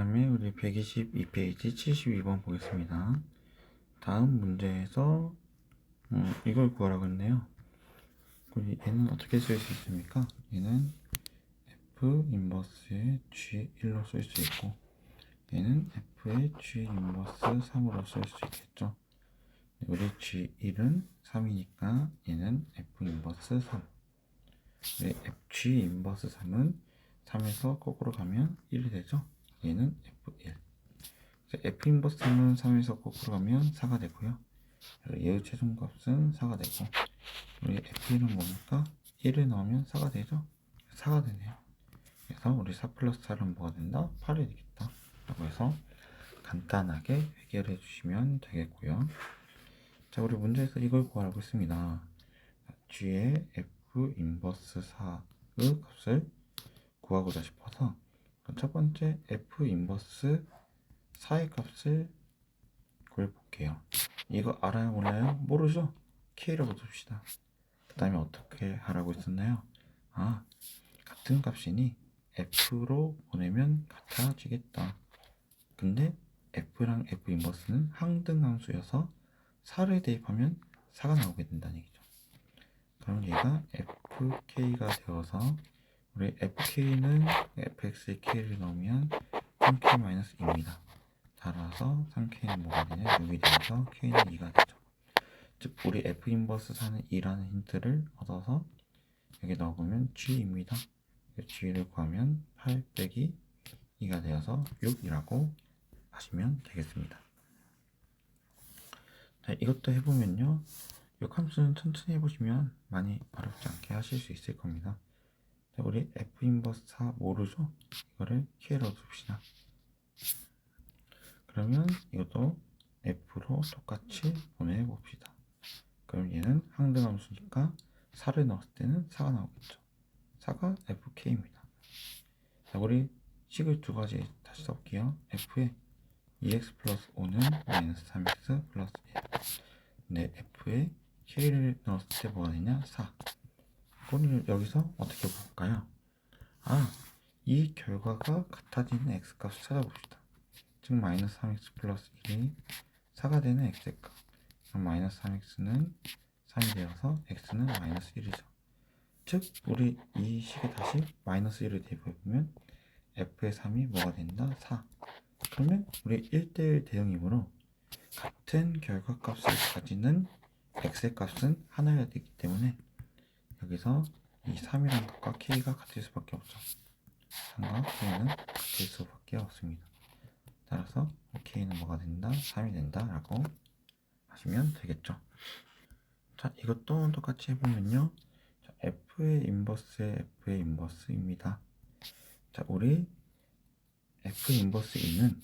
다음에 우리 122페이지 72번 보겠습니다. 다음 문제에서 이걸 구하라고 했네요. 우리 얘는 어떻게 쓸 수 있습니까? 얘는 F 인버스의 G1로 쓸 수 있고 얘는 F의 G 인버스 3으로 쓸 수 있겠죠. 우리 G1은 3이니까 얘는 F 인버스 3. G 인버스 3은 3에서 거꾸로 가면 1이 되죠. 얘는 F1. F 인버스 3은 3에서 거꾸로 가면 4가 되고요. 얘의 최종값은 4가 되고 우리 F1은 뭡니까? 1을 넣으면 4가 되죠? 4가 되네요. 그래서 우리 4 플러스 4는 뭐가 된다? 8이 되겠다. 라고 해서 간단하게 해결해 주시면 되겠고요. 자, 우리 문제에서 이걸 구하라고 했습니다. G의 F 인버스 4의 값을 구하고자 싶어서 첫 번째 F 인버스 4의 값을 구해볼게요. 이거 알아요? 몰라요? 모르죠? K라고 둡시다. 그 다음에 어떻게 하라고 했었나요? 같은 값이니 F로 보내면 같아지겠다. 근데 F랑 F 인버스는 항등함수여서 4를 대입하면 4가 나오게 된다는 얘기죠. 그럼 얘가 FK가 되어서 우리 FK는 FX의 K를 넣으면 3K-2입니다. 따라서 3K는 뭐가 되냐? 6이 되어서 K는 2가 되죠. 즉 우리 F 인버스 4는 2라는 힌트를 얻어서 여기 넣어보면 G입니다. G를 구하면 8 빼기 2가 되어서 6이라고 하시면 되겠습니다. 자, 이것도 해보면요. 이 함수는 천천히 해보시면 많이 어렵지 않게 하실 수 있을 겁니다. 자, 우리 F 인버스 4 모르죠? 이거를 K로 둡시다. 그러면 이것도 F로 똑같이 보내봅시다. 그럼 얘는 항등함수니까 4를 넣었을 때는 4가 나오겠죠. 4가 FK입니다. 자, 우리 식을 두 가지 다시 써볼게요. F에 2x 플러스 5는 마이너스 3x 플러스 1. 근데 F에 K를 넣었을 때 뭐가 되냐? 4. 그럼 여기서 어떻게 볼까요? 이 결과가 같아지는 x값을 찾아봅시다. 즉 마이너스 3x 플러스 1이 4가 되는 x의 값. 그럼 마이너스 3x는 3이 되어서 x는 마이너스 1이죠. 즉 우리 이 식에 다시 마이너스 1을 대입해보면 f의 3이 뭐가 된다? 4. 그러면 우리 1대1 대응이므로 같은 결과값을 가지는 x의 값은 하나여야 되기 때문에 여기서 이 3이란 값과 k가 같을 수밖에 없죠. 3과 k는 같을 수밖에 없습니다. 따라서 k는 뭐가 된다? 3이 된다 라고 하시면 되겠죠. 자, 이것도 똑같이 해보면요. 자, F의 인버스의 F의 인버스입니다. 자, 우리 F 인버스 2는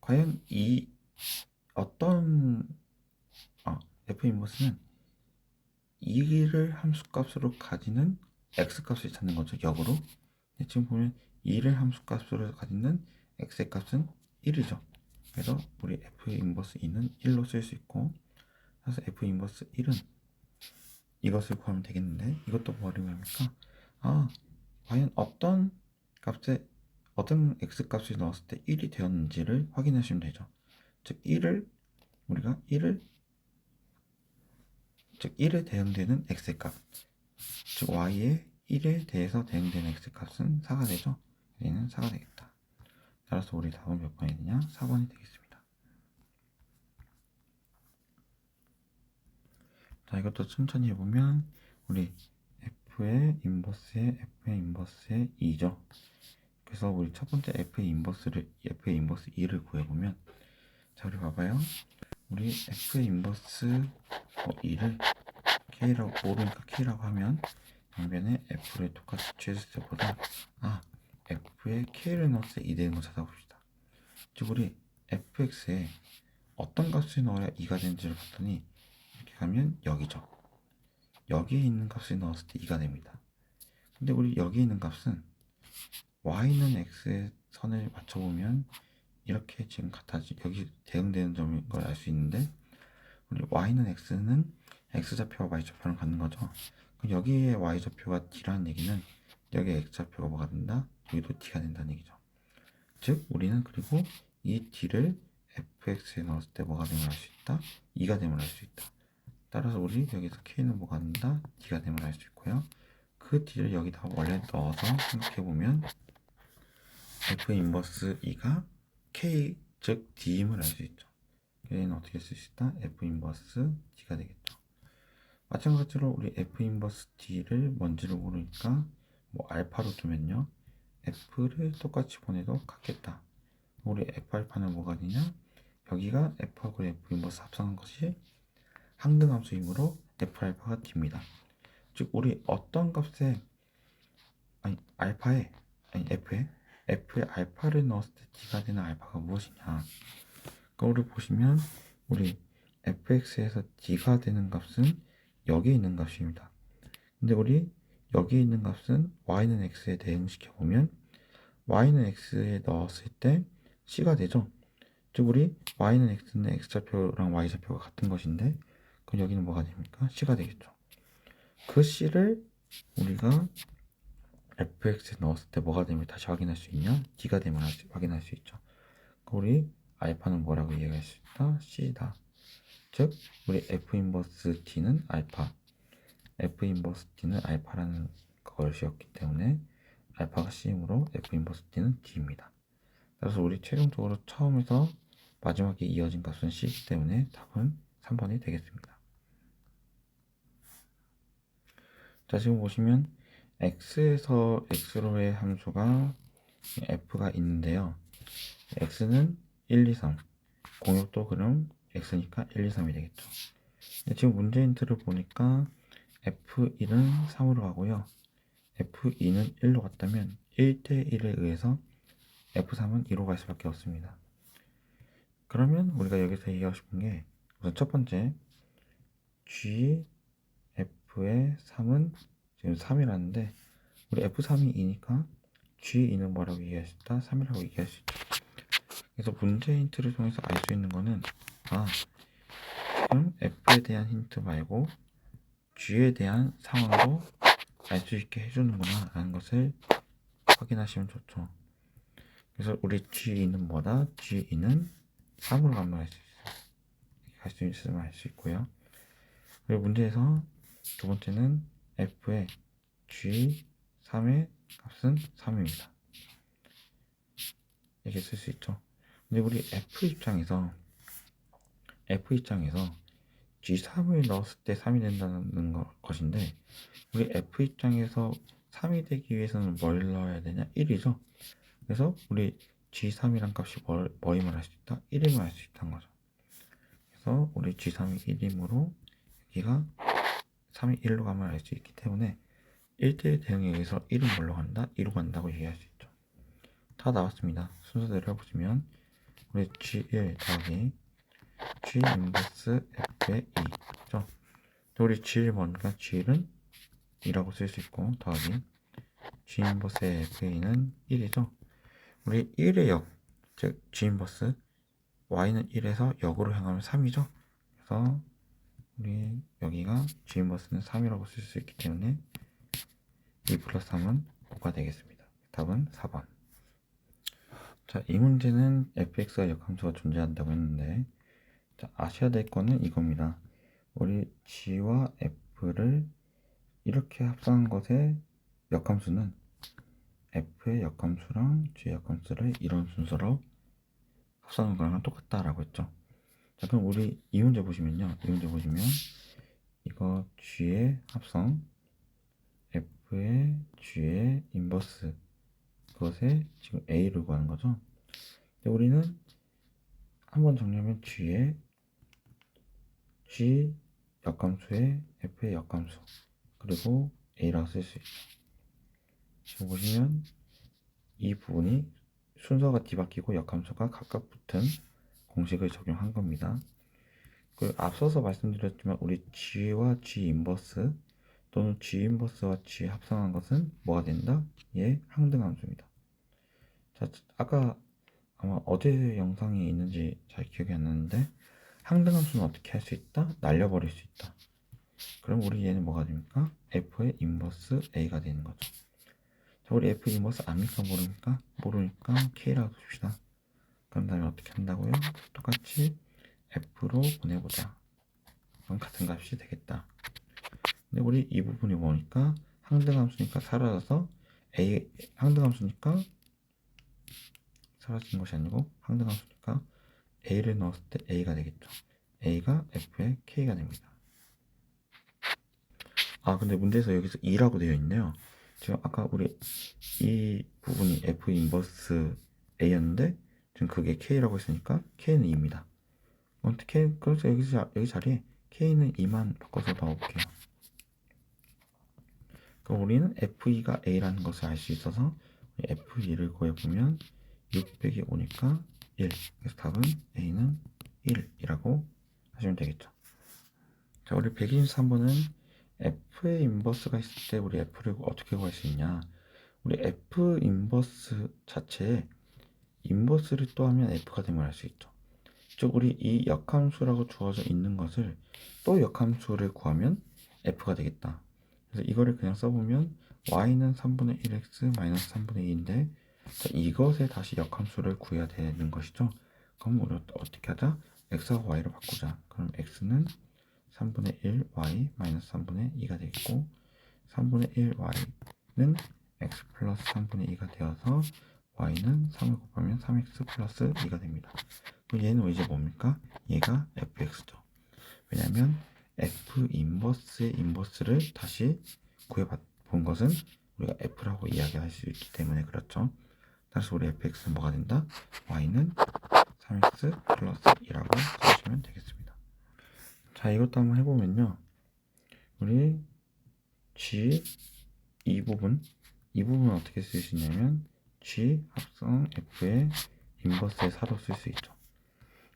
과연 이 F 인버스는 2를 함수값으로 가지는 x값을 찾는 거죠. 역으로. 지금 보면 2를 함수값으로 가지는 x의 값은 1이죠. 그래서 우리 F 인버스 2는 1로 쓸 수 있고, 그래서 F 인버스 1은 이것을 구하면 되겠는데, 이것도 뭐합니까? 과연 어떤 x값을 넣었을 때 1이 되었는지를 확인하시면 되죠. 즉 1에 대응되는 x의 값, 즉 y의 1에 대해서 대응되는 x값은 4가 되죠. 얘는 4가 되겠다. 따라서 우리 답은 몇 번이 되냐? 4번이 되겠습니다. 자, 이것도 천천히 해보면 우리 f의 인버스의 2죠. 그래서 우리 첫 번째 f의 인버스 2를 구해보면, 자, 우리 봐봐요. 우리 f의 인버스 2를 k라고, 모르니까 k라고 하면 양변에 f를 똑같이 취했을 때보다 f에 k를 넣었을 때 2 되는 거 찾아봅시다. 즉 우리 fx에 어떤 값을 넣어야 2가 되는지를 봤더니 이렇게 가면 여기죠. 여기에 있는 값을 넣었을 때 2가 됩니다. 근데 우리 여기 있는 값은 y는 x의 선을 맞춰보면 이렇게 지금 여기 대응되는 점인 걸 알 수 있는데, 우리 y는 x는 x좌표와 y좌표랑 같는 거죠. 그럼 여기에 y좌표가 d라는 얘기는 여기에 x좌표가 뭐가 된다? 여기도 d가 된다는 얘기죠. 즉 우리는 그리고 이 d를 fx에 넣었을 때 뭐가 되면 알 수 있다? 2가 되면 알 수 있다. 따라서 우리 여기서 k는 뭐가 된다? d가 되면 알 수 있고요. 그 d를 여기다 원래 넣어서 생각해보면 f 인버스 2가 k 즉 d임을 알 수 있죠. 얘는 어떻게 쓸 수 있다? f 인버스 d가 되겠죠. 마찬가지로 우리 f 인버스 d를 뭔지를 모르니까 뭐 알파로 두면요 f를 똑같이 보내도 같겠다. 우리 f 알파는 뭐가 되냐? 여기가 f하고 f 인버스 합성한 것이 항등함수이므로 f 알파가 d입니다. 즉 우리 어떤 값에 알파에 f에 알파를 넣었을 때 d가 되는 알파가 무엇이냐? 거울을 보시면 우리 fx에서 d가 되는 값은 여기에 있는 값입니다. 근데 우리 여기 있는 값은 y는 x에 대응시켜 보면 y는 x에 넣었을 때 c가 되죠. 즉 우리 y는 x는 x좌표랑 y좌표가 같은 것인데 그럼 여기는 뭐가 됩니까? c가 되겠죠. 그 c를 우리가 fx에 넣었을 때 뭐가 되면 다시 확인할 수 있냐? d가 되면 확인할 수 있죠. 우리 알파는 뭐라고 이해할 수 있다? c다. 즉 우리 f 인버스 d는 알파, f 인버스 d는 알파라는 것이었기 때문에 알파가 c이므로 f 인버스 d는 d입니다. 그래서 우리 최종적으로 처음에서 마지막에 이어진 값은 c이기 때문에 답은 3번이 되겠습니다. 자, 지금 보시면 x에서 x로의 함수가 f가 있는데요. x는 1, 2, 3 공역도 그럼 x니까 1, 2, 3이 되겠죠. 지금 문제 힌트를 보니까 f1은 3으로 가고요. f2는 1로 갔다면 1대1에 의해서 f3은 2로 갈 수밖에 없습니다. 그러면 우리가 여기서 얘기하고 싶은 게 우선 첫 번째 g f의 3은 지금 3이라는데 우리 f3이 2니까 g2는 뭐라고 얘기할 수 있다? 3이라고 얘기할 수 있죠. 그래서 문제 힌트를 통해서 알 수 있는 거는 지금 f에 대한 힌트 말고 g에 대한 상황도 알 수 있게 해주는구나 라는 것을 확인하시면 좋죠. 그래서 우리 g2는 뭐다? g2는 3으로 가면 할 수 있으면 알 수 있고요. 그리고 문제에서 두 번째는 f의 g3의 값은 3입니다. 이렇게 쓸 수 있죠. 근데 우리 f 입장에서 g3을 넣었을 때 3이 된다는 것인데 우리 f 입장에서 3이 되기 위해서는 뭘 넣어야 되냐? 1이죠. 그래서 우리 g3이란 값이 뭐임을 알 수 있다? 1임을 알 수 있다는 거죠. 그래서 우리 g3이 1이므로 여기가 3이 1로 가면 알 수 있기 때문에 1대1 대응에 의해서 1은 뭘로 간다? 2로 간다고 얘기할 수 있죠. 다 나왔습니다. 순서대로 해보시면 우리 g1 더하기 g 인버스 f의 2죠. 우리 g1이 뭔가? g1은 2라고 쓸 수 있고 더하기 g 인버스의 f의 2는 1이죠. 우리 1의 역, 즉 g 인버스 y는 1에서 역으로 향하면 3이죠. 그래서 우리 여기가 g 인버스는 3이라고 쓸 수 있기 때문에 2 플러스 3은 5가 되겠습니다. 답은 4번. 자, 이 문제는 fx가 역함수가 존재한다고 했는데 자, 아셔야 될 거는 이겁니다. 우리 g와 f를 이렇게 합성한 것의 역함수는 f의 역함수랑 g의 역함수를 이런 순서로 합성한 거랑 똑같다라고 했죠. 자, 그럼 우리 이 문제 보시면요. 이거 g의 합성 f의 g의 인버스 그것에 지금 a를 구하는 거죠. 근데 우리는 한번 정리하면 g의 g 역함수에 f의 역함수 그리고 a라고 쓸 수 있죠. 지금 보시면 이 부분이 순서가 뒤바뀌고 역함수가 각각 붙은 공식을 적용한 겁니다. 그 앞서서 말씀드렸지만 우리 g와 g 인버스 또는 g 인버스와 g 합성한 것은 뭐가 된다? 얘 항등함수입니다. 자, 아까 아마 어제 영상에 있는지 잘 기억이 안 나는데 항등함수는 어떻게 할 수 있다? 날려버릴 수 있다. 그럼 우리 얘는 뭐가 됩니까? f의 인버스 a가 되는 거죠. 자, 우리 F 인버스 압니까? 모르니까? 모르니까 K라고 둡시다. 그런 다음에 어떻게 한다고요? 똑같이 F로 보내보자. 그럼 같은 값이 되겠다. 근데 우리 이 부분이 뭐니까 항등함수니까 사라져서 A 항등함수니까 사라지는 것이 아니고 항등함수니까 A를 넣었을 때 A가 되겠죠. A가 F의 K가 됩니다. 아 근데 문제에서 여기서 2라고 되어 있네요. 지금 아까 우리 이 부분이 F 인버스 A였는데 지금 그게 K라고 했으니까 K는 2입니다. 어떻게 그래서 여기 자리에 K는 2만 바꿔서 넣어볼게요. 그럼 우리는 F2가 A라는 것을 알 수 있어서 F2를 구해보면 6 빼기 5니까 1. 그래서 답은 A는 1이라고 하시면 되겠죠. 자, 우리 123번은 F의 인버스가 있을 때 우리 F를 어떻게 구할 수 있냐. 우리 F 인버스 자체에 인버스를 또 하면 F가 됨을 알 수 있죠. 즉 우리 이 역함수라고 주어져 있는 것을 또 역함수를 구하면 F가 되겠다. 그래서 이거를 그냥 써보면 y는 3분의 1x 마이너스 3분의 2인데 이것에 다시 역함수를 구해야 되는 것이죠. 그럼 우리 어떻게 하자? x하고 y를 바꾸자. 그럼 x는 3분의 1 y 마이너스 3분의 2가 되겠고 3분의 1 y는 x 플러스 3분의 2가 되어서 y는 3을 곱하면 3x 플러스 2가 됩니다. 그럼 얘는 이제 뭡니까? 얘가 fx죠. 왜냐면 f 인버스의 인버스를 다시 구해본 것은 우리가 f라고 이야기할 수 있기 때문에 그렇죠. 따라서 우리 fx는 뭐가 된다? y는 3x 플러스 2라고 써주시면 되겠습니다. 자, 이것도 한번 해보면요. 우리 g 이 부분은 어떻게 쓸 수 있냐면 g 합성 f의 인버스의 4로 쓸 수 있죠.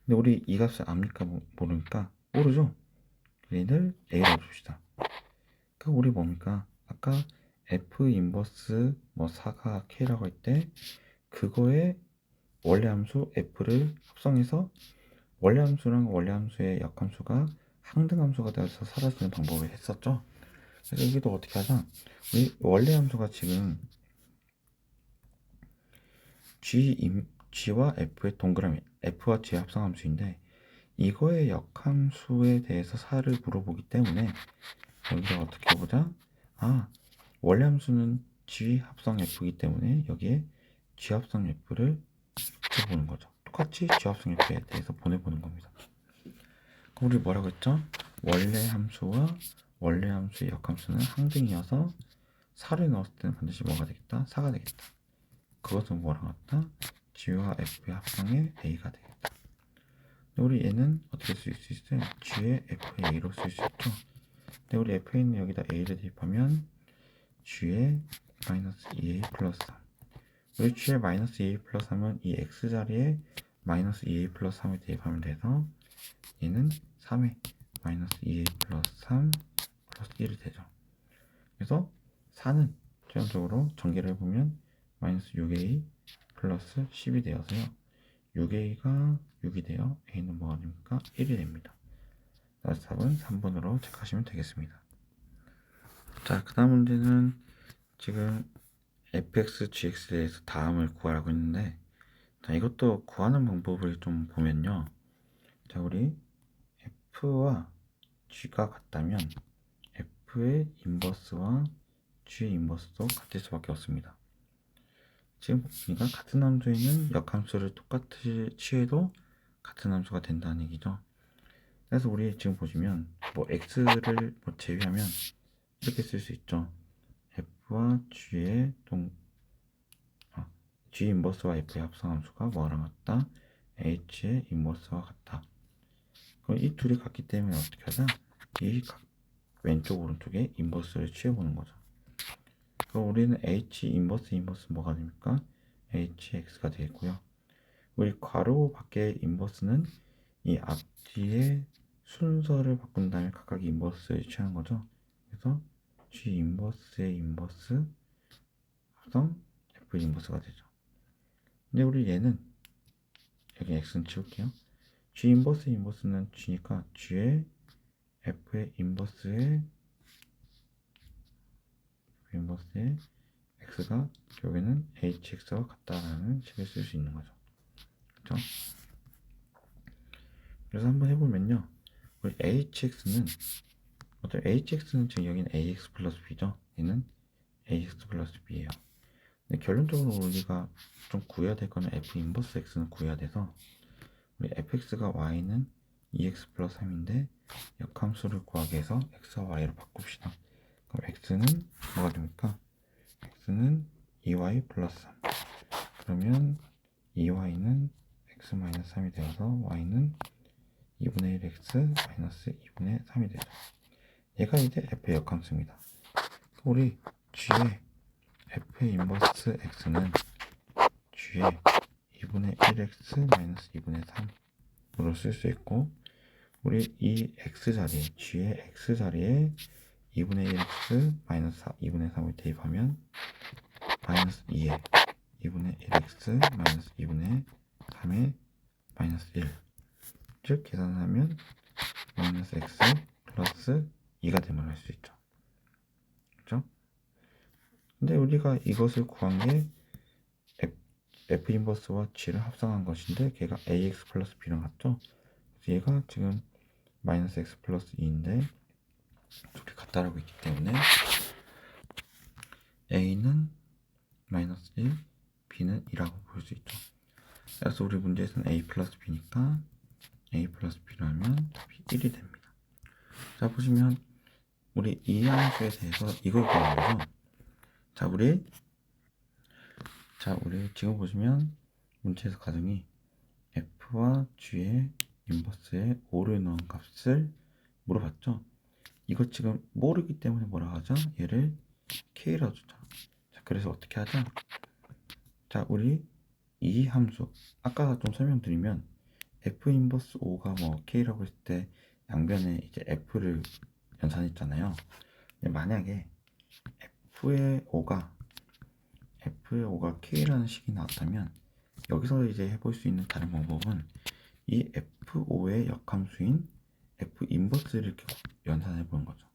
근데 우리 이 값을 압니까? 모르니까 모르죠? 얘를 A라고 줍시다. 그러니까 우리 뭡니까? 아까 F 인버스 뭐 4가 K라고 할 때 그거에 원래 함수 F를 합성해서 원래 함수랑 원래 함수의 역함수가 항등 함수가 되어서 사라지는 방법을 했었죠. 그래서 여기도 어떻게 하자? 우리 원래 함수가 지금 G와 F의 동그라미 F와 G의 합성 함수인데 이거의 역함수에 대해서 4를 물어보기 때문에 여기다 어떻게 보자? 아, 원래 함수는 G 합성 F이기 때문에 여기에 G 합성 F를 붙여보는 거죠. 똑같이 G 합성 F에 대해서 보내보는 겁니다. 그럼 우리 뭐라고 했죠? 원래 함수와 원래 함수의 역함수는 항등이어서 4를 넣었을 때는 반드시 뭐가 되겠다? 4가 되겠다. 그것은 뭐랑 같다? G와 F의 합성의 A가 되겠다. 우리 얘는 어떻게 쓸 수 있어요? G의 F의 A로 쓸 수 있죠. 근데 우리 F에는 여기다 A를 대입하면 G의 마이너스 2A 플러스 3. 우리 G의 마이너스 2A 플러스 3은 이 X자리에 마이너스 2A 플러스 3을 대입하면 돼서 얘는 3에 마이너스 2A 플러스 3 플러스 1이 되죠. 그래서 4는 최종적으로 전개를 해보면 마이너스 6A 플러스 10이 되어서요. 6A가 6이 되어 A는 뭐가 됩니까? 1이 됩니다. 그래서 답은 3번으로 체크하시면 되겠습니다. 자, 그 다음 문제는 지금 fx, gx에 대해서 다음을 구하라고 했는데 자, 이것도 구하는 방법을 좀 보면요. 자, 우리 f와 g가 같다면 f의 인버스와 g의 인버스도 같을 수밖에 없습니다. 지금 보니까 같은 함수에는 역함수를 똑같이 취해도 같은 함수가 된다는 얘기죠. 그래서 우리 지금 보시면 뭐 x를 뭐 제외하면 이렇게 쓸 수 있죠. f와 g의 g 인버스와 f의 합성함수가 뭐랑 같다? h의 인버스와 같다. 그럼 이 둘이 같기 때문에 어떻게 하자? 이 왼쪽 오른쪽에 인버스를 취해보는 거죠. 그럼 우리는 h 인버스 뭐가 됩니까? hx가 되겠고요. 우리 괄호 밖의 인버스는 이 앞뒤의 순서를 바꾼 다음에 각각 인버스를 취하는 거죠. 그래서 g 인버스의 인버스 합성 f 인버스가 되죠. 근데 우리 얘는 여기 x는 치울게요. g 인버스는 g니까 g의 f의 인버스의 x가 결국에는 hx와 같다라는 식을 쓸 수 있는 거죠. 그렇죠? 그래서 한번 해보면요, 우리 hx는 지금 여기는 ax 플러스 b죠. 얘는 ax 플러스 b예요. 근데 결론적으로 우리가 좀 구해야 될 거는 f 인버스 x는 구해야 돼서, 우리 fx가 y는 2x 플러스 3인데 역함수를 구하기 위해서 x와 y로 바꿉시다. 그럼 x는 뭐가 됩니까? x는 2y 플러스 3. 그러면 2y는 x 마이너스 3이 되어서 y는 2분의 1x 마이너스 2분의 3이 되죠. 얘가 이제 f의 역함수입니다. 우리 g의 f 인버스 x는 g의 2분의 1x 마이너스 2분의 3으로 쓸 수 있고, 우리 이 x자리에, g의 x자리에 2분의 1x 마이너스 2분의 3을 대입하면 마이너스 2에 2분의 1x 마이너스 2분의 3의 마이너스 1, 즉 계산하면 마이너스 x 플러스 2가 됨을 알 수 있죠. 그렇죠? 근데 우리가 이것을 구한 게 f 인버스와 g를 합성한 것인데 걔가 ax 플러스 b랑 같죠? 그래서 얘가 지금 마이너스 x 플러스 2인데 둘이 같다라고 있기 때문에 a는 마이너스 1, b는 2라고 볼 수 있죠. 그래서 우리 문제에서는 a 플러스 b니까 a 플러스 b로 하면 답이 1이 됩니다. 자, 보시면 우리 이 함수에 대해서 이걸 구하는 거죠. 자, 우리 지금 보시면 문제에서 가정이 f와 g의 인버스에 5를 넣은 값을 물어봤죠. 이거 지금 모르기 때문에 뭐라 하죠? 얘를 k라고 주죠. 자, 그래서 어떻게 하죠? 자, 우리 이 함수 아까 좀 설명드리면 f 인버스 5가 뭐 k라고 했을 때 양변에 이제 f를 연산했잖아요. 만약에 f의 5가 k라는 식이 나왔다면 여기서 이제 해볼 수 있는 다른 방법은 이 f5의 역함수인 f 인버스를 이렇게 연산해 보는 거죠.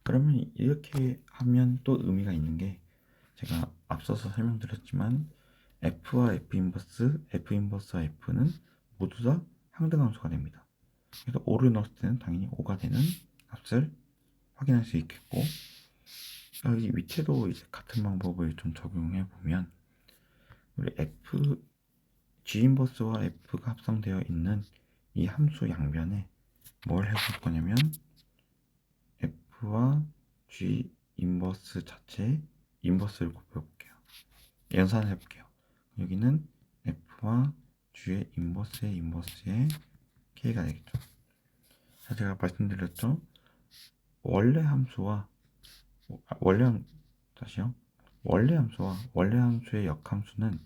그러면 이렇게 하면 또 의미가 있는 게, 제가 앞서서 설명드렸지만 f와 f 인버스와 f는 모두 다 항등함수가 됩니다. 그래서 5를 넣었을 때는 당연히 5가 되는 값을 확인할 수 있겠고, 여기 밑에도 이제 같은 방법을 좀 적용해 보면 우리 g 인버스와 f가 합성되어 있는 이 함수 양변에 뭘 해볼 거냐면 f와 g 인버스 자체의 인버스를 곱해볼게요. 연산해 볼게요. 여기는 f와 g의 인버스의 k가 되겠죠. 자, 제가 말씀드렸죠. 원래 함수와 원래 함수의 역함수는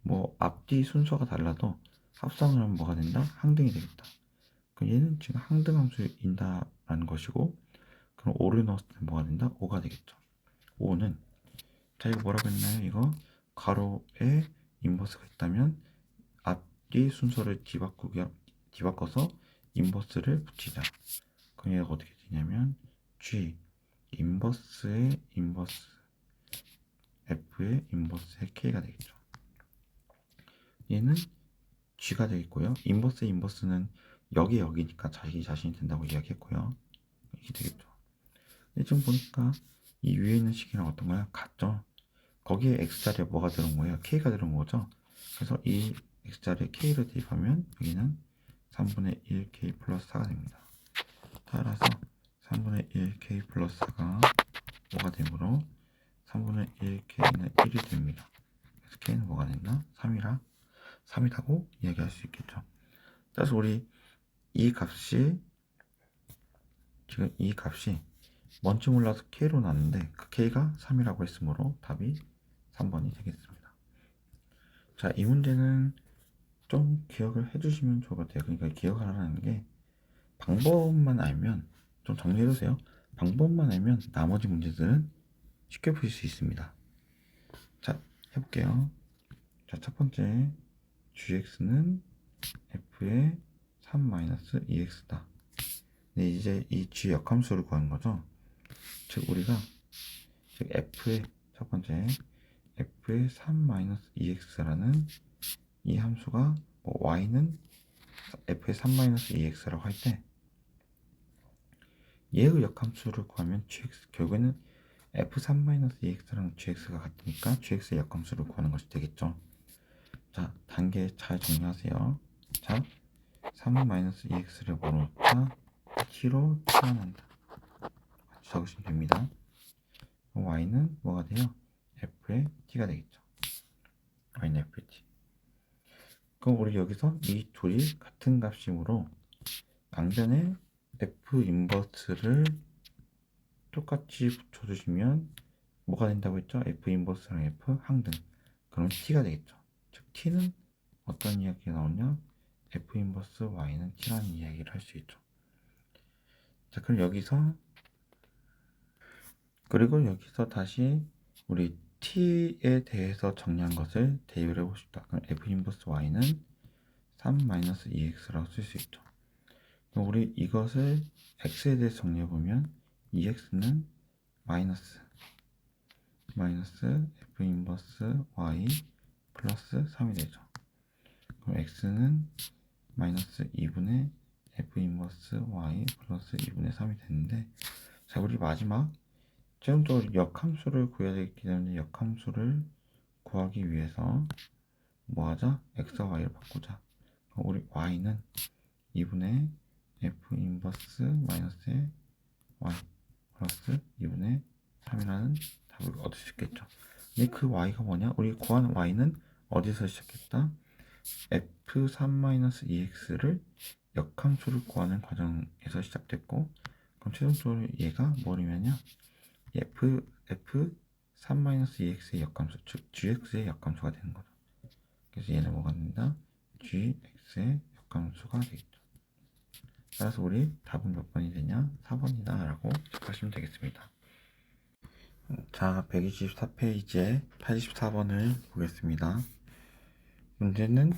뭐 앞뒤 순서가 달라도 합성을 하면 뭐가 된다? 항등이 되겠다. 그럼 얘는 지금 항등함수인다라는 것이고, 그럼 5를 넣었을 때 뭐가 된다? 5가 되겠죠. 5는, 자, 이거 뭐라고 했나요? 이거 가로에 인버스가 있다면 앞뒤 순서를 뒤바꿔서 인버스를 붙이자. 그럼 얘가 어떻게 되냐면 g 인버스의 인버스 f의 인버스의 k가 되겠죠. 얘는 g가 되겠고요. 인버스의 인버스는 여기니까 자신이 된다고 이야기했고요. 이게 되겠죠. 근데 지금 보니까 이 위에 있는 식이랑 어떤가요? 같죠? 거기에 x자리에 뭐가 들어온 거예요? k가 들어온 거죠. 그래서 이 x자리에 k를 대입하면 여기는 3분의 1k 플러스 4가 됩니다. 따라서 3분의 1k 플러스 4가 뭐가 되므로 3분의 1k는 1이 됩니다. 그래서 k는 뭐가 된다? 3이라고 이야기할 수 있겠죠. 따라서 우리 이 값이 뭔지 몰라서 k로 나왔는데 그 k가 3이라고 했으므로 답이 3번이 되겠습니다. 자, 이 문제는 좀 기억을 해주시면 좋을 것 같아요. 그러니까 기억하라는 게, 방법만 알면, 좀 정리해주세요. 방법만 알면 나머지 문제들은 쉽게 풀 수 있습니다. 자, 해볼게요. 자, 첫 번째 gx는 f의 3-2x다. 네, 이제 이 g 역함수를 구하는 거죠. 즉 우리가 즉 f의 첫 번째 f의 3-2x라는 이 함수가 y는 f의 3-2x라고 할 때 얘의 역함수를 구하면 gx 결국에는 f3-2x랑 gx가 같으니까 gx의 역함수를 구하는 것이 되겠죠. 자, 단계 잘 정리하세요. 자, 3-2x를 뭐로 넣자? t로 치환한다. 같이 적으시면 됩니다. y는 뭐가 돼요? f의 t가 되겠죠. y는 f의 t. 그럼 우리 여기서 이 둘이 같은 값이므로 양변에 f 인버스를 똑같이 붙여주시면 뭐가 된다고 했죠? f 인버스랑 f 항등. 그럼 t가 되겠죠. 즉 t는 어떤 이야기가 나오냐? f 인버스 y는 t라는 이야기를 할 수 있죠. 자, 그럼 여기서 다시 우리 t에 대해서 정리한 것을 대입을 해봅시다. 그럼 f 인버스 y는 3-2x라고 쓸 수 있죠. 그럼 우리 이것을 x에 대해서 정리해보면 2x는 마이너스 f 인버스 y 플러스 3이 되죠. 그럼 x는 마이너스 2분의 f 인버스 y 플러스 2분의 3이 되는데, 자, 우리 마지막 최종적으로 역함수를 구해야 되기 때문에 역함수를 구하기 위해서 뭐 하자? x와 y를 바꾸자. 그럼 우리 y는 2분의 f 인버스 마이너스 y 플러스 2분의 3이라는 답을 얻을 수 있겠죠. 근데 그 y가 뭐냐? 우리 구하는 y는 어디서 시작했다? f3-2x를 역함수를 구하는 과정에서 시작됐고, 그럼 최종적으로 얘가 뭐냐면요, f3-2x의 역함수, 즉 gx의 역함수가 되는 거죠. 그래서 얘는 뭐가 된다? gx의 역함수가 되겠죠. 따라서 우리 답은 몇 번이 되냐? 4번이다 라고 하시면 되겠습니다. 자, 124페이지에 84번을 보겠습니다. 문제는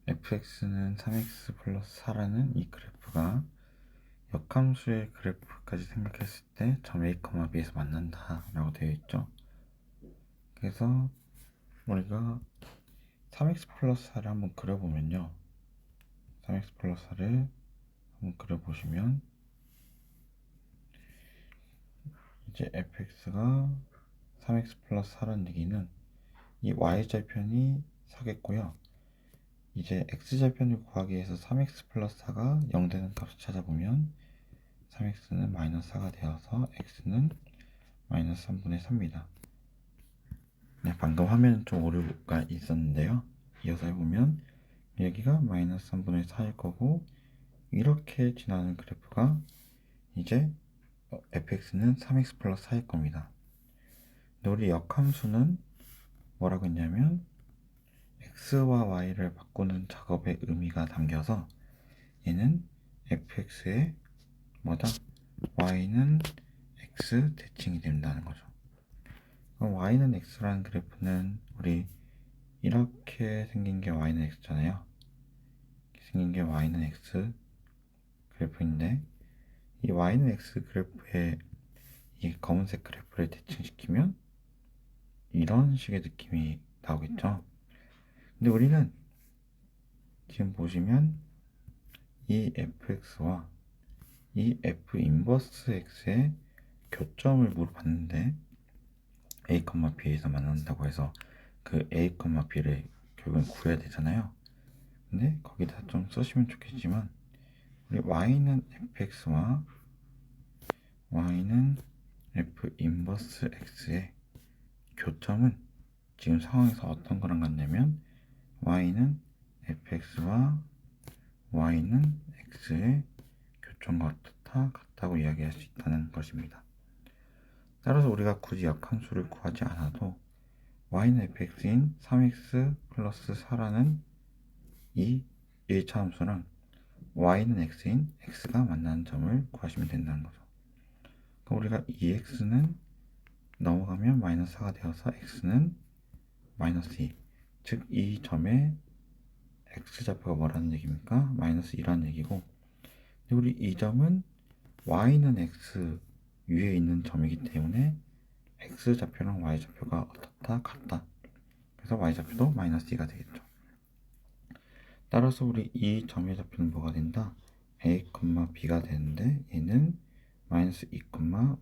fx는 3x 플러스 4라는 이 그래프가 역함수의 그래프까지 생각했을 때 점 a, b에서 만난다 라고 되어 있죠. 그래서 우리가 3x 플러스 4를 한번 그려보면요, 3x 플러스 4를 한번 그려보시면 이제 fx가 3x 플러스 4라는 얘기는 이 y절편이 4겠고요. 이제 x절편을 구하기 위해서 3x 플러스 4가 0 되는 값을 찾아보면 3x는 마이너스 4가 되어서 x는 마이너스 3분의 3입니다. 네, 방금 화면은 좀 오류가 있었는데요. 이어서 해보면 여기가 마이너스 3분의 4일 거고, 이렇게 지나는 그래프가 이제 fx는 3x 플러스 4일 겁니다. 근데 우리 역함수는 뭐라고 했냐면 x와 y를 바꾸는 작업의 의미가 담겨서 얘는 fx의 뭐다? y는 x 대칭이 된다는 거죠. 그럼 y는 x라는 그래프는 우리 이렇게 생긴 게 y는 x잖아요. 이렇게 생긴 게 y는 x 그래프인데, 이 y는 x 그래프에 이 검은색 그래프를 대칭시키면 이런 식의 느낌이 나오겠죠. 근데 우리는 지금 보시면 이 fx와 이 f 인버스 x의 교점을 물어봤는데 a, b에서 만난다고 해서 그 a, b를 결국은 구해야 되잖아요. 근데 거기다 좀 쓰시면 좋겠지만 우리 y는 fx와 y는 f 인버스 x의 교점은 지금 상황에서 어떤 거랑 같냐면 y는 fx와 y는 x의 교점과 같다고 이야기할 수 있다는 것입니다. 따라서 우리가 굳이 역함수를 구하지 않아도 y는 fx인 3x 플러스 4라는 이 1차 함수랑 y는 x인 x가 만나는 점을 구하시면 된다는 거죠. 그럼 우리가 2x는 넘어가면 마이너스 4가 되어서 x는 마이너스 2, 즉 이 점의 x좌표가 뭐라는 얘기입니까? 마이너스 2라는 얘기고, 근데 우리 이 점은 y는 x 위에 있는 점이기 때문에 x좌표랑 y좌표가 어떻다? 같다. 그래서 y좌표도 마이너스 2가 되겠죠. 따라서 우리 이 점의 좌표는 뭐가 된다? a, b가 되는데 얘는 마이너스 2,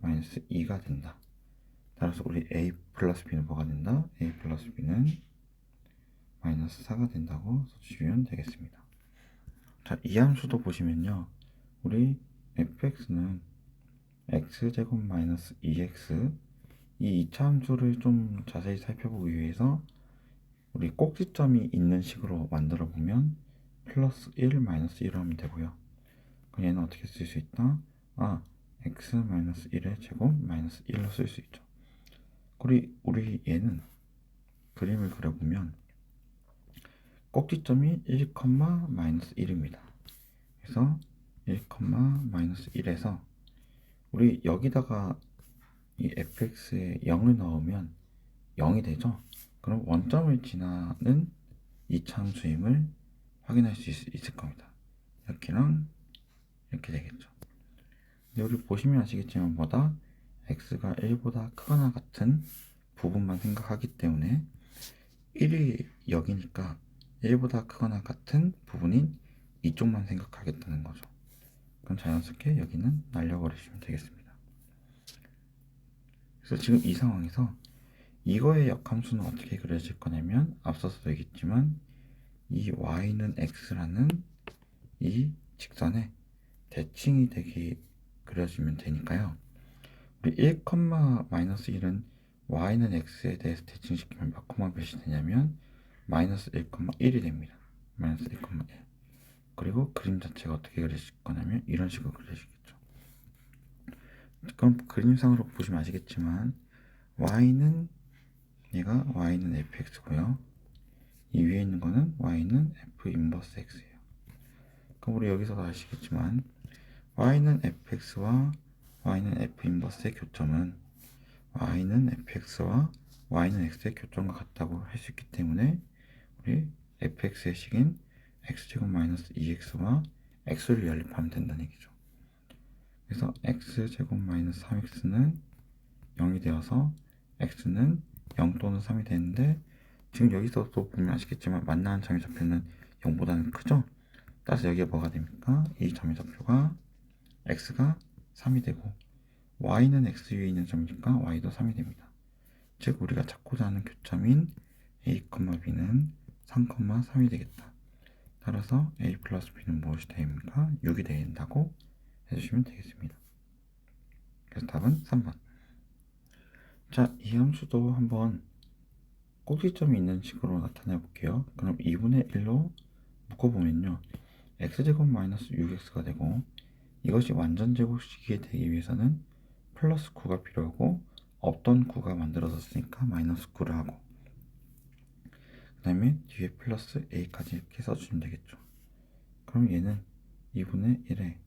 마이너스 2가 된다. 따라서 우리 a 플러스 b는 뭐가 된다? a 플러스 b는 마이너스 4가 된다고 써주시면 되겠습니다. 자, 이 함수도 보시면요. 우리 fx는 x제곱 마이너스 2x 이 2차 함수를 좀 자세히 살펴보기 위해서 우리 꼭지점이 있는 식으로 만들어 보면 플러스 1 마이너스 1로 하면 되고요. 그럼 얘는 어떻게 쓸 수 있다? x 마이너스 1의 제곱 마이너스 1로 쓸 수 있죠. 우리 얘는 그림을 그려보면 꼭지점이 1, 마이너스 1입니다. 그래서 1, 마이너스 1에서 우리 여기다가 이 fx에 0을 넣으면 0이 되죠. 그럼 원점을 지나는 2차 함수임을 확인할 수 있을 겁니다. 이렇게랑 이렇게 되겠죠. 근데 우리 보시면 아시겠지만 뭐다? x가 1보다 크거나 같은 부분만 생각하기 때문에 1이 여기니까 1보다 크거나 같은 부분인 이쪽만 생각하겠다는 거죠. 그럼 자연스럽게 여기는 날려버리시면 되겠습니다. 그래서 지금 이 상황에서 이거의 역함수는 어떻게 그려질 거냐면 앞서서도 얘기했지만 이 y는 x라는 이 직선에 대칭이 되게 그려지면 되니까요. 우리 1, 마이너스 1은 y는 x에 대해서 대칭시키면 몇 몇이 되냐면 마이너스 1, 1이 됩니다. 마이너스 1, 1. 그리고 그림 자체가 어떻게 그려질 거냐면 이런 식으로 그려지겠죠. 그럼 그림상으로 보시면 아시겠지만 y는 얘가 y는 fx고요. 이 위에 있는 거는 y는 f 인버스 x예요. 그럼 우리 여기서도 아시겠지만 y는 fx와 y는 f 인버스의 교점은 y는 fx와 y는 x의 교점과 같다고 할 수 있기 때문에 우리 fx의 식인 x제곱 마이너스 2x와 x를 연립하면 된다는 얘기죠. 그래서 x제곱 마이너스 3x는 0이 되어서 x는 0 또는 3이 되는데 지금 여기서도 보면 아시겠지만 만나는 점의 좌표는 0보다는 크죠? 따라서 여기가 뭐가 됩니까? 이 점의 좌표가 x가 3이 되고 y는 x 위에 있는 점이니까 y도 3이 됩니다. 즉 우리가 찾고자 하는 교점인 a, b는 3, 3이 되겠다. 따라서 a 플러스 b는 무엇이 됩니까? 6이 된다고 해주시면 되겠습니다. 그래서 답은 3번. 자, 이 함수도 한번 꼭지점이 있는 식으로 나타내 볼게요. 그럼 2분의 1로 묶어보면요. x제곱 마이너스 6x가 되고 이것이 완전 제곱식이 되기 위해서는 플러스 9가 필요하고 없던 9가 만들어졌으니까 마이너스 9를 하고 그 다음에 뒤에 플러스 a까지 이렇게 써주시면 되겠죠. 그럼 얘는 2분의 1에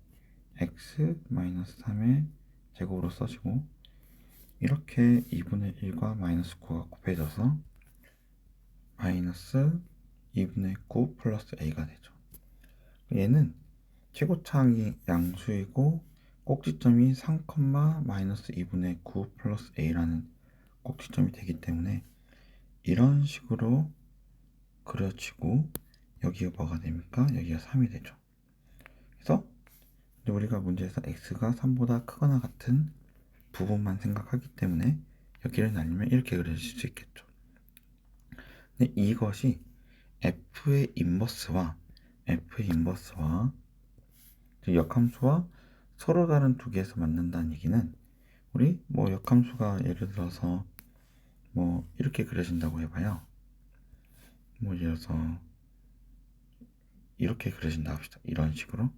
x 마이너스 3의 제곱으로 써지고 이렇게 2분의 1과 마이너스 9가 곱해져서 마이너스 2분의 9 플러스 a가 되죠. 얘는 최고차항이 양수이고 꼭지점이 3, 마이너스 2분의 9 플러스 a라는 꼭지점이 되기 때문에 이런 식으로 그려지고 여기가 뭐가 됩니까? 여기가 3이 되죠. 그래서 우리가 문제에서 x가 3보다 크거나 같은 부분만 생각하기 때문에 여기를 날리면 이렇게 그려질 수 있겠죠. 근데 이것이 f의 인버스와 역함수와 서로 다른 두 개에서 만난다는 얘기는 우리 뭐 역함수가 예를 들어서 뭐 이렇게 그려진다고 해봐요. 뭐 예를 들어서 이렇게 그려진다고 합시다. 이런 식으로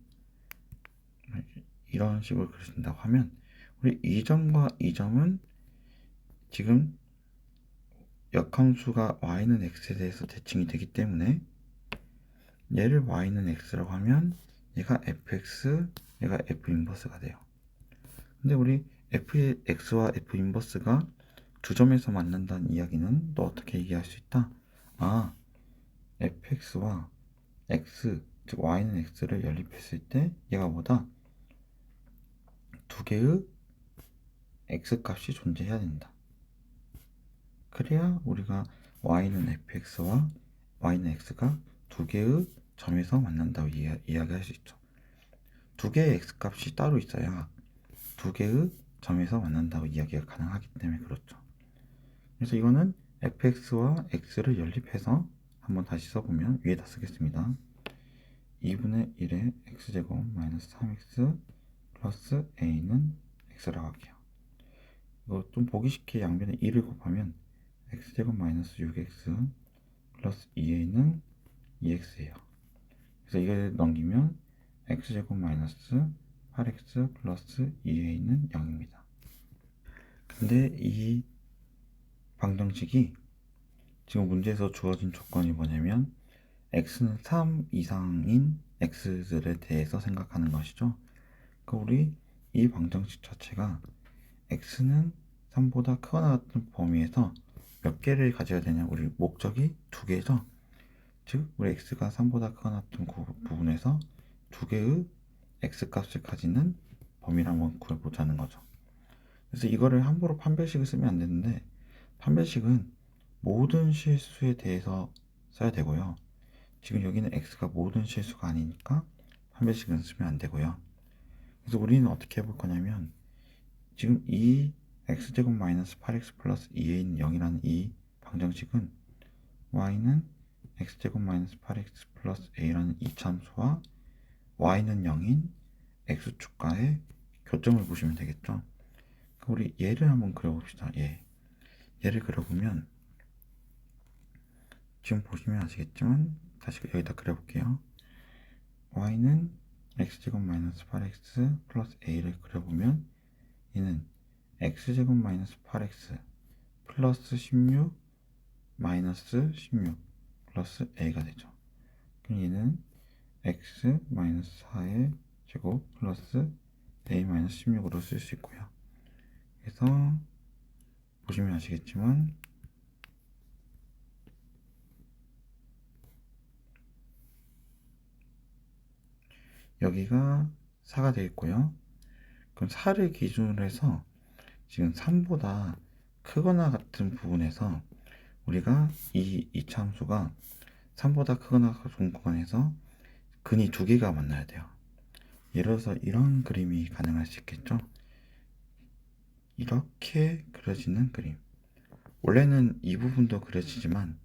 그려진다고 하면 우리 이 점과 이 점은 지금 역함수가 y는 x에 대해서 대칭이 되기 때문에 얘를 y는 x라고 하면 얘가 fx, 얘가 f 인버스가 돼요. 근데 우리 f의 x와 f 인버스가 두 점에서 만난다는 이야기는 또 어떻게 얘기할 수 있다? fx와 x, 즉 y는 x를 연립했을 때 얘가 뭐다? 두 개의 x 값이 존재해야 된다. 그래야 우리가 y는 fx와 y는 x가 두 개의 점에서 만난다고 이야기할 수 있죠. 두 개의 x값이 따로 있어야 두 개의 점에서 만난다고 이야기가 가능하기 때문에 그렇죠. 그래서 이거는 fx와 x를 연립해서 한번 다시 써보면 위에다 쓰겠습니다. 2분의 1의 x제곱 마이너스 3x 플러스 a는 x라고 할게요. 이거 좀 보기 쉽게 양변에 2를 곱하면 x제곱 마이너스 6x 플러스 2a는 2x예요. 그래서 이걸 넘기면 x제곱 마이너스 8x 플러스 2a는 0입니다. 근데 이 방정식이 지금 문제에서 주어진 조건이 뭐냐면 x는 3 이상인 x들에 대해서 생각하는 것이죠. 그러니까 우리 이 방정식 자체가 x는 3보다 크거나 같은 범위에서 몇 개를 가져야 되냐, 우리 목적이 두 개죠. 즉 우리 x가 3보다 크거나 같은 부분에서 두 개의 x값을 가지는 범위를 한번 구해보자는 거죠. 그래서 이거를 함부로 판별식을 쓰면 안 되는데, 판별식은 모든 실수에 대해서 써야 되고요. 지금 여기는 x가 모든 실수가 아니니까 판별식은 쓰면 안 되고요. 그래서 우리는 어떻게 해볼 거냐면, 지금 이 x제곱 마이너스 8x 플러스 2a는 0이라는 이 방정식은 y는 x제곱 마이너스 8x 플러스 a라는 이 참수와 y는 0인 x축과의 교점을 보시면 되겠죠. 우리 얘를 한번 그려봅시다. 얘를 그려보면 지금 보시면 아시겠지만 다시 여기다 그려볼게요. y는 x제곱 마이너스 8x 플러스 a를 그려보면 얘는 x제곱 마이너스 8x 플러스 16 마이너스 16 플러스 a가 되죠. 그럼 얘는 x 마이너스 4의 제곱 플러스 a 마이너스 16으로 쓸 수 있고요. 그래서 보시면 아시겠지만 여기가 4가 되겠고요. 그럼 4를 기준으로 해서 지금 3보다 크거나 같은 부분에서 우리가 이 참수가 3보다 크거나 같은 구간에서 근이 두 개가 만나야 돼요. 예를 들어서 이런 그림이 가능할 수 있겠죠. 이렇게 그려지는 그림. 원래는 이 부분도 그려지지만,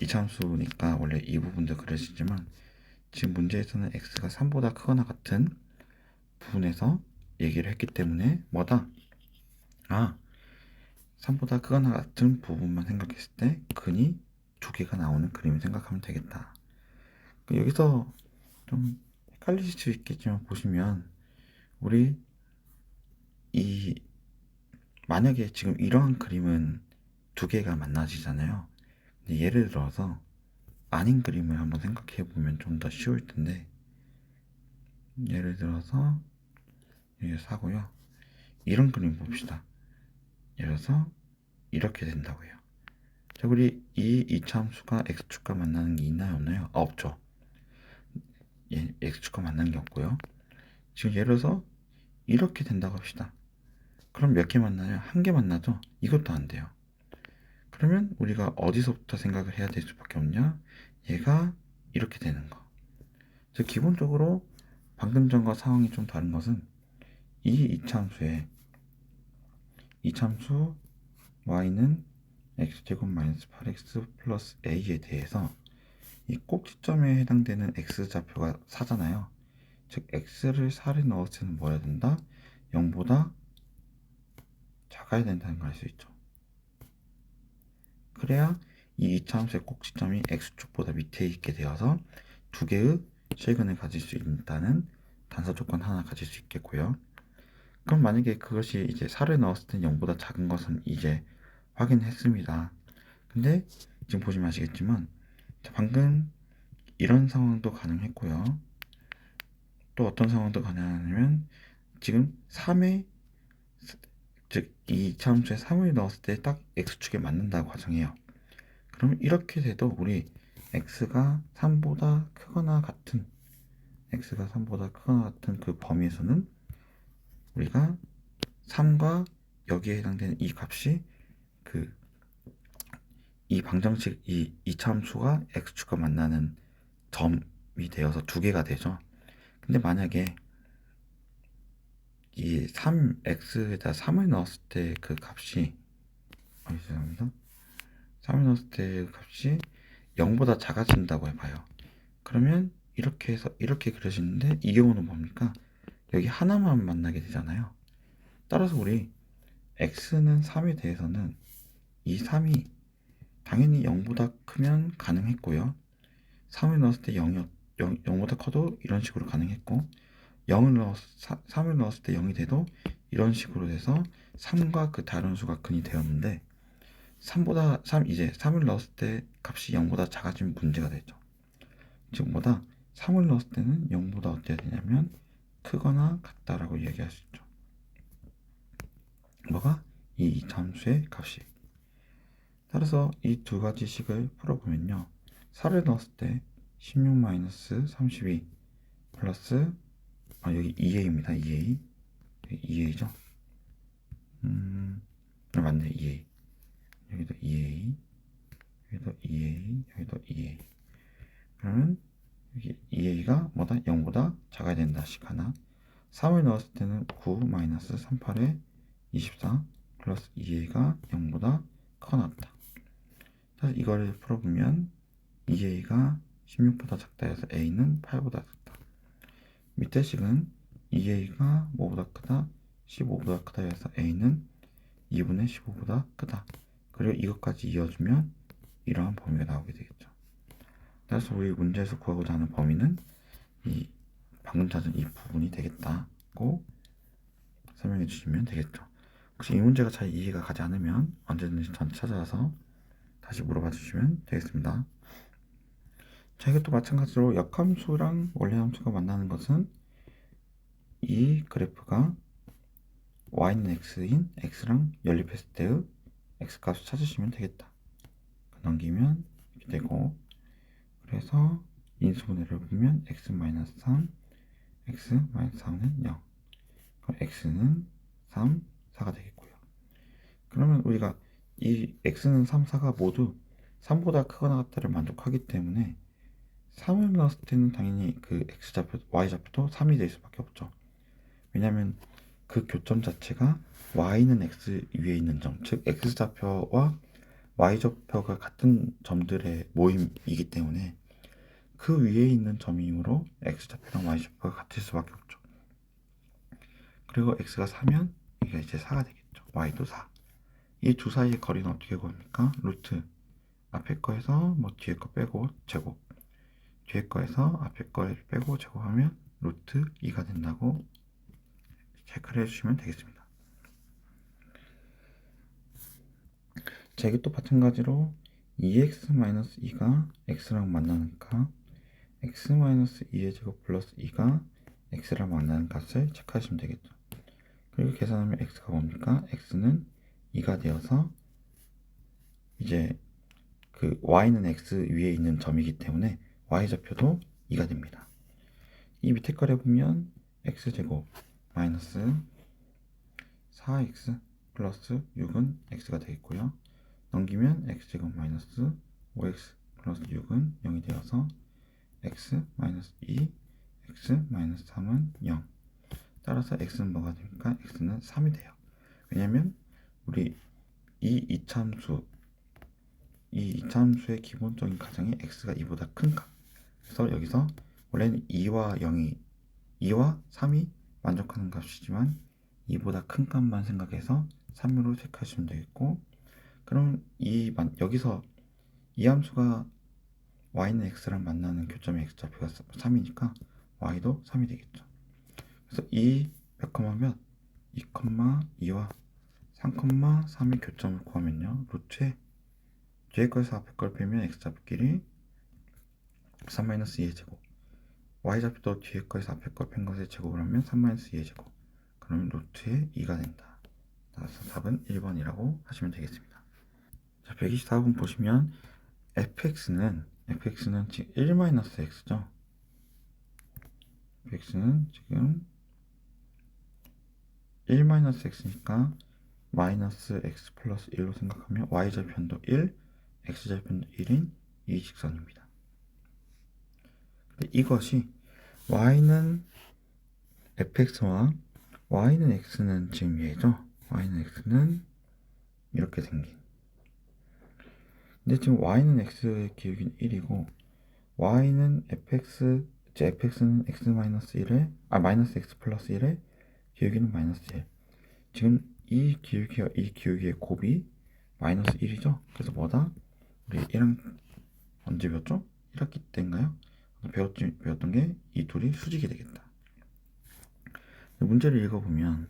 이 참수니까 원래 이 부분도 그려지지만, 지금 문제에서는 x가 3보다 크거나 같은 부분에서 얘기를 했기 때문에 뭐다? 3보다 크거나 같은 부분만 생각했을 때 근이 두 개가 나오는 그림을 생각하면 되겠다. 여기서 좀 헷갈리실 수 있겠지만 보시면, 우리 만약에 지금 이러한 그림은 두 개가 만나지잖아요. 근데 예를 들어서 아닌 그림을 한번 생각해 보면 좀 더 쉬울 텐데, 예를 들어서 이게 4고요. 이런 그림 봅시다. 예를 들어서 이렇게 된다고요. 자, 우리 이 이차함수가 x축과 만나는 게 있나요, 없나요? 없죠. x축과 만나는 게 없고요. 지금 예를 들어서 이렇게 된다고 합시다. 그럼 몇 개 만나요? 한 개 만나죠? 이것도 안 돼요. 그러면 우리가 어디서부터 생각을 해야 될 수밖에 없냐? 얘가 이렇게 되는 거. 즉 기본적으로 방금 전과 상황이 좀 다른 것은 이 이참수 y는 x제곱 마이너스 8x 플러스 a에 대해서 이 꼭지점에 해당되는 x좌표가 4잖아요. 즉 x를 4를 넣었을 때는 뭐 해야 된다? 0보다 작아야 된다는 걸 알 수 있죠. 그래야 이 이차함수의 꼭지점이 x축보다 밑에 있게 되어서 두 개의 실근을 가질 수 있다는 단서 조건 하나 가질 수 있겠고요. 그럼 만약에 그것이 이제 4를 넣었을 때 0보다 작은 것은 이제 확인했습니다. 근데 지금 보시면 아시겠지만 방금 이런 상황도 가능했고요. 또 어떤 상황도 가능하냐면 지금 3의 즉 이 차함수에 3을 넣었을 때 딱 x축에 맞는다고 가정해요. 그럼 이렇게 돼도 우리 x가 3보다 크거나 같은 그 범위에서는 우리가 3과 여기에 해당되는 이 값이 그 이 방정식 이 이차함수가 x축과 만나는 점이 되어서 두 개가 되죠. 근데 만약에 이 3x에다 3을 넣었을 때 그 값이 죄송합니다. 3을 넣었을 때 그 값이 0보다 작아진다고 해봐요. 그러면 이렇게 해서 이렇게 그려지는데 이 경우는 뭡니까? 여기 하나만 만나게 되잖아요. 따라서 우리 x는 3에 대해서는 이 3이 당연히 0보다 크면 가능했고요. 3을 넣었을 때 0보다 커도 이런 식으로 가능했고 3을 넣었을 때 0이 돼도 이런 식으로 돼서 3과 그 다른 수가 근이 되었는데 3을 넣었을 때 값이 0보다 작아지면 문제가 되죠. 즉 뭐다 3을 넣었을 때는 0보다 어때야 되냐면 크거나 같다라고 얘기할 수 있죠. 뭐가? 이 이차함수의 값이. 따라서 이 두 가지 식을 풀어보면요. 4를 넣었을 때 16-32 플러스 여기 2a입니다. 2a죠. 맞네. 2a. 여기도 2a, 여기도 2a, 여기도 2a. 그러면 여기 2a가 뭐다? 0보다 작아야 된다. 식 하나. 3을 넣었을 때는 9-38에 24 플러스 2a가 0보다 커났다. 그래서 이거를 풀어보면 2a가 16보다 작다 해서 a는 8보다 작다. 밑에 식은 2a가 뭐보다 크다? 15보다 크다 해서 a는 2분의 15보다 크다. 그리고 이것까지 이어주면 이러한 범위가 나오게 되겠죠. 그래서 우리 문제에서 구하고자 하는 범위는 이 방금 찾은 이 부분이 되겠다고 설명해 주시면 되겠죠. 혹시 이 문제가 잘 이해가 가지 않으면 언제든지 저한테 찾아와서 다시 물어봐 주시면 되겠습니다. 자, 이것도 마찬가지로 역함수랑 원래함수가 만나는 것은 이 그래프가 y는 x인 x랑 연립했을 때의 x값을 찾으시면 되겠다. 넘기면 이렇게 되고, 그래서 인수분해를 보면 x-3, x-4는 0. 그럼 x는 3, 4가 되겠고요. 그러면 우리가 이 x는 3, 4가 모두 3보다 크거나 같다를 만족하기 때문에 3을 넣었을 때는 당연히 그 x좌표, y좌표도 3이 될 수밖에 없죠. 왜냐하면 그 교점 자체가 y는 x 위에 있는 점, 즉 x좌표와 y좌표가 같은 점들의 모임이기 때문에 그 위에 있는 점이므로 x좌표랑 y좌표가 같을 수밖에 없죠. 그리고 x가 4면 여기가 이제 4가 되겠죠. y도 4. 이 두 사이의 거리는 어떻게 구합니까? 루트 앞에 거에서 뭐 뒤에 거 빼고 제곱, 뒤에 거에서 앞에 거를 빼고 제곱하면 루트 2가 된다고 체크를 해주시면 되겠습니다. 자, 이게 또 마찬가지로 2x-2가 x랑 만나니까 x-2의 제곱 플러스 2가 x랑 만나는 값을 체크하시면 되겠죠. 그리고 계산하면 x가 뭡니까? x는 2가 되어서 이제 그 y는 x 위에 있는 점이기 때문에 y좌표도 2가 됩니다. 이 밑에 거를 보면 x제곱 마이너스 4x 플러스 6은 x가 되겠고요. 넘기면 x제곱 마이너스 5x 플러스 6은 0이 되어서 x 마이너스 2, x 마이너스 3은 0. 따라서 x는 뭐가 됩니까? x는 3이 돼요. 왜냐면 우리 이 이차함수의 기본적인 가정이 x가 2보다 큰 값. 그래서 여기서 원래는 2와 3이 만족하는 값이지만 2보다 큰 값만 생각해서 3으로 체크하시면 되겠고, 그럼 여기서 이 함수가 y는 x랑 만나는 교점의 x좌표가 3이니까 y도 3이 되겠죠. 그래서 몇 컴마 몇? 2,2와 3,3의 교점을 구하면요. 루트에 뒤에 거에서 앞에 걸 빼면 x좌표끼리 3-2의 제곱, y좌표도 뒤에 거에서 앞에 걸 뺀 것의 제곱을 하면 3-2의 제곱, 그러면 루트에 2가 된다. 따라서 답은 1번이라고 하시면 되겠습니다. 자, 124번 보시면 fx는 지금 1-x죠. fx는 지금 1-x니까 마이너스 x 플러스 1로 생각하면 y좌표도 1, x좌표는 1인 이 직선입니다. 이것이 y는 fx와 y는 x는 지금 얘죠. y는 x는 이렇게 생긴. 근데 지금 y는 x의 기울기는 1이고 y는 fx, fx는 x-1에 마이너스 x 플러스 1에 기울기는 마이너스 1. 지금 이 기울기와 이 기울기의 곱이 마이너스 1이죠. 그래서 뭐다? 우리 1학 언제 배웠죠? 1학기 때인가요? 배웠던 게 이 둘이 수직이 되겠다. 문제를 읽어보면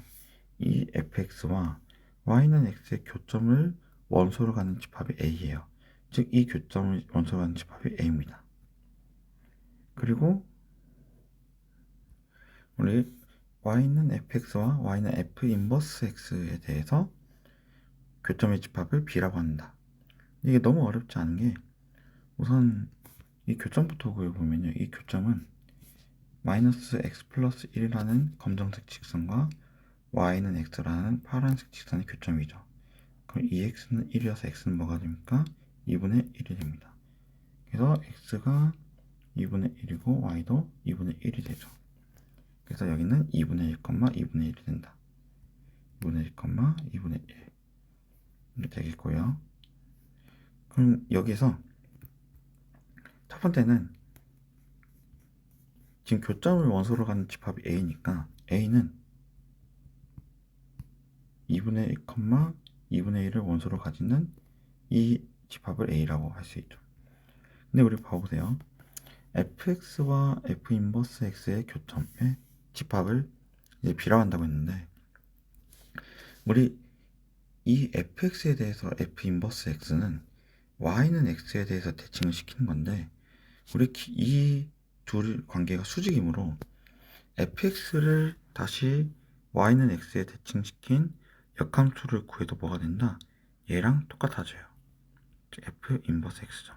이 fx와 y는 x의 교점을 원소로 가는 집합이 a예요. 즉 이 교점을 원소로 가는 집합이 a입니다. 그리고 우리 y는 fx와 y는 f 인버스 x에 대해서 교점의 집합을 b라고 한다. 이게 너무 어렵지 않은 게 우선 이 교점부터 구해보면요. 이 교점은 마이너스 x 플러스 1이라는 검정색 직선과 y는 x라는 파란색 직선의 교점이죠. 그럼 이 x는 1이어서 x는 뭐가 됩니까? 2분의 1이 됩니다. 그래서 x가 2분의 1이고 y도 2분의 1이 되죠. 그래서 여기는 2분의 1, 2분의 1이 된다. 2분의 1, 2분의 1 이렇게 되겠고요. 그럼 여기서 첫 번째는 지금 교점을 원소로 가는 집합이 a니까 a는 2분의 1, 2분의 1을 원소로 가지는 이 집합을 a라고 할 수 있죠. 근데 우리 봐보세요. fx와 f 인버스 x의 교점의 집합을 이제 b라고 한다고 했는데 우리 이 fx에 대해서 f 인버스 x는 y는 x에 대해서 대칭을 시키는 건데 우리 이 둘 관계가 수직이므로 fx를 다시 y는 x에 대칭시킨 역함수를 구해도 뭐가 된다? 얘랑 똑같아져요. 즉 f 인버스 x죠.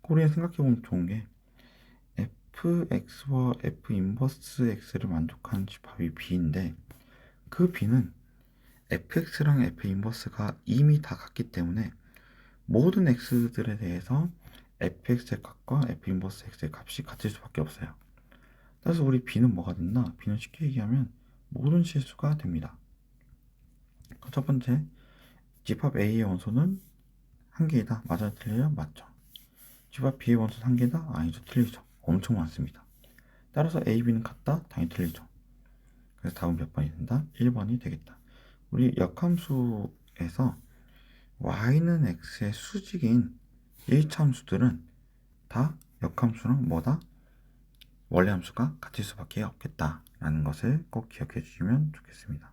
우리가 생각해보면 좋은 게 fx와 f 인버스 x를 만족하는 집합이 b인데 그 b는 fx랑 f 인버스가 이미 다 같기 때문에 모든 x들에 대해서 fx의 값과 f 인버스 x의 값이 같을 수밖에 없어요. 따라서 우리 b는 뭐가 된다? b는 쉽게 얘기하면 모든 실수가 됩니다. 첫 번째, 집합 a의 원소는 한 개이다. 맞아요? 틀려요? 맞죠? 집합 b의 원소는 한 개이다? 아니죠? 틀리죠? 엄청 많습니다. 따라서 a, b는 같다? 당연히 틀리죠. 그래서 답은 몇 번이 된다? 1번이 되겠다. 우리 역함수에서 y는 x의 수직인 1차함수들은 다 역함수랑 뭐다? 원래함수가 같을 수밖에 없겠다 라는 것을 꼭 기억해 주시면 좋겠습니다.